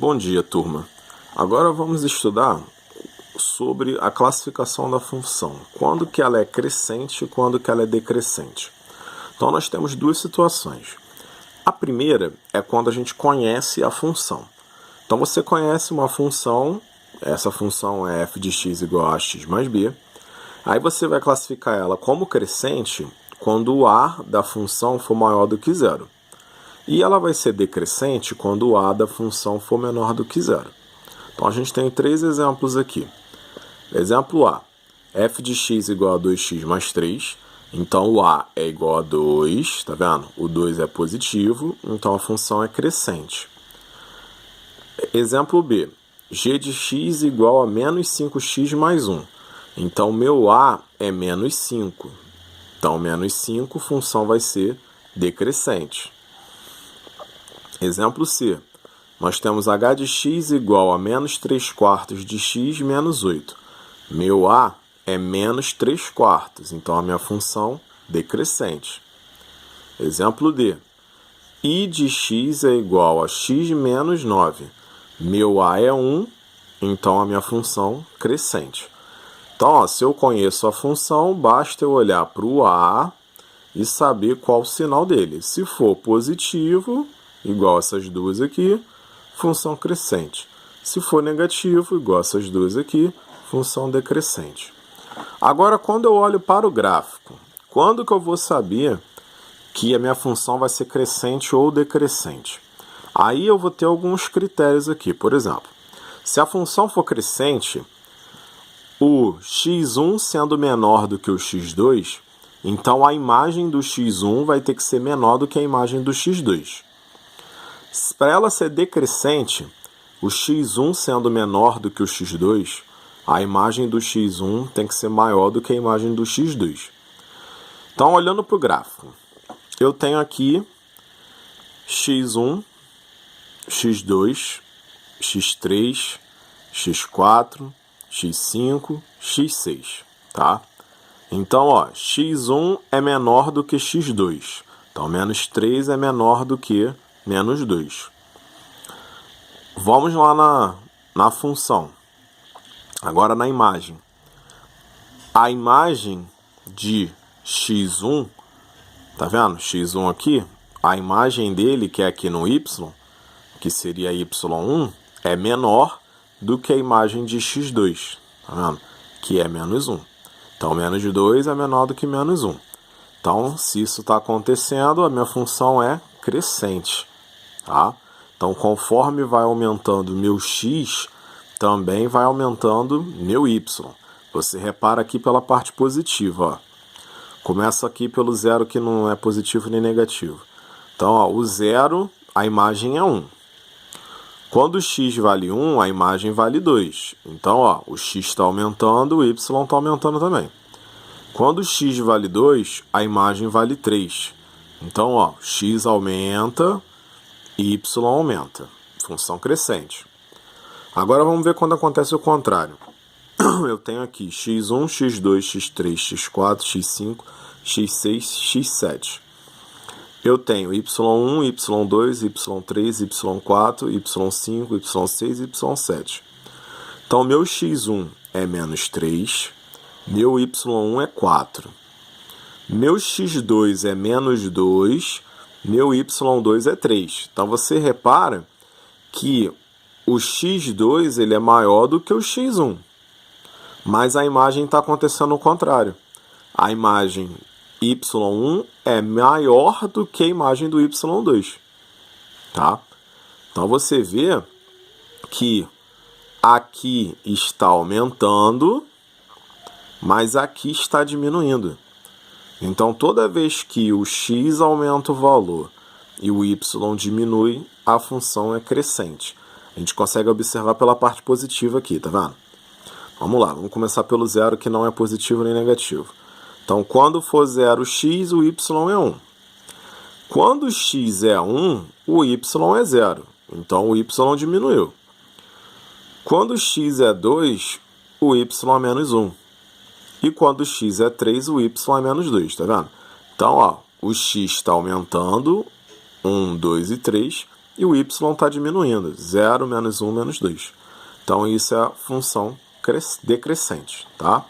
Bom dia, turma. Agora vamos estudar sobre a classificação da função. Quando que ela é crescente e quando que ela é decrescente. Então nós temos duas situações. A primeira é quando a gente conhece a função. Então você conhece uma função, essa função é f de x igual a x mais b. Aí você vai classificar ela como crescente quando o a da função for maior do que zero. E ela vai ser decrescente quando o a da função for menor do que zero. Então a gente tem três exemplos aqui. Exemplo A, f de x igual a 2x mais 3. Então o a é igual a 2, tá vendo? O 2 é positivo, então a função é crescente. Exemplo B, g de x igual a menos 5x mais 1. Então meu a é menos 5. Então menos 5, função vai ser decrescente. Exemplo C, nós temos h de x igual a menos 3 quartos de x menos 8. Meu a é menos 3 quartos, então a minha função decrescente. Exemplo D, i de x é igual a x menos 9. Meu a é 1, então a minha função crescente. Então, se eu conheço a função, basta eu olhar para o a e saber qual o sinal dele. Se for positivo, igual essas duas aqui, função crescente. Se for negativo, igual essas duas aqui, função decrescente. Agora, quando eu olho para o gráfico, quando que eu vou saber que a minha função vai ser crescente ou decrescente? Aí eu vou ter alguns critérios aqui. Por exemplo, se a função for crescente, o x1 sendo menor do que o x2, então a imagem do x1 vai ter que ser menor do que a imagem do x2. Para ela ser decrescente, o x1 sendo menor do que o x2, a imagem do x1 tem que ser maior do que a imagem do x2. Então, olhando para o gráfico, eu tenho aqui x1, x2, x3, x4, x5, x6, tá? Então, x1 é menor do que x2. Então, menos 3 é menor do que menos 2. Vamos lá na função. Agora na imagem. A imagem de x1, tá vendo? x1 aqui, a imagem dele, que é aqui no y, que seria y1, é menor do que a imagem de x2, tá vendo? Que é menos 1. Então, menos 2 é menor do que menos 1. Então, se isso está acontecendo, a minha função é crescente, tá? Então, conforme vai aumentando meu x, também vai aumentando meu y. Você repara aqui pela parte positiva, ó. Começa aqui pelo zero que não é positivo nem negativo. Então, o zero, a imagem é 1. Quando o x vale 1, a imagem vale 2. Então, o x está aumentando, o y está aumentando também. Quando o x vale 2, a imagem vale 3. Então, x aumenta, y aumenta. Função crescente. Agora vamos ver quando acontece o contrário. Eu tenho aqui x1, x2, x3, x4, x5, x6, x7. Eu tenho y1, y2, y3, y4, y5, y6 e y7. Então, meu x1 é menos 3, meu y1 é 4. Meu x2 é menos 2, meu y2 é 3. Então, você repara que o x2 ele é maior do que o x1. Mas a imagem está acontecendo o contrário. A imagem y1 é maior do que a imagem do y2. Tá? Então você vê que aqui está aumentando, mas aqui está diminuindo. Então toda vez que o x aumenta o valor e o y diminui, a função é crescente. A gente consegue observar pela parte positiva aqui, tá vendo? Vamos lá, vamos começar pelo zero que não é positivo nem negativo. Então, quando for 0x, o y é 1. Quando o x é 1, o y é 0. Então, o y diminuiu. Quando o x é 2, o y é menos 1. E quando o x é 3, o y é menos 2, tá vendo? Então, o x está aumentando, 1, 2 e 3, e o y está diminuindo, 0, menos 1, menos 2. Então, isso é a função decrescente, tá?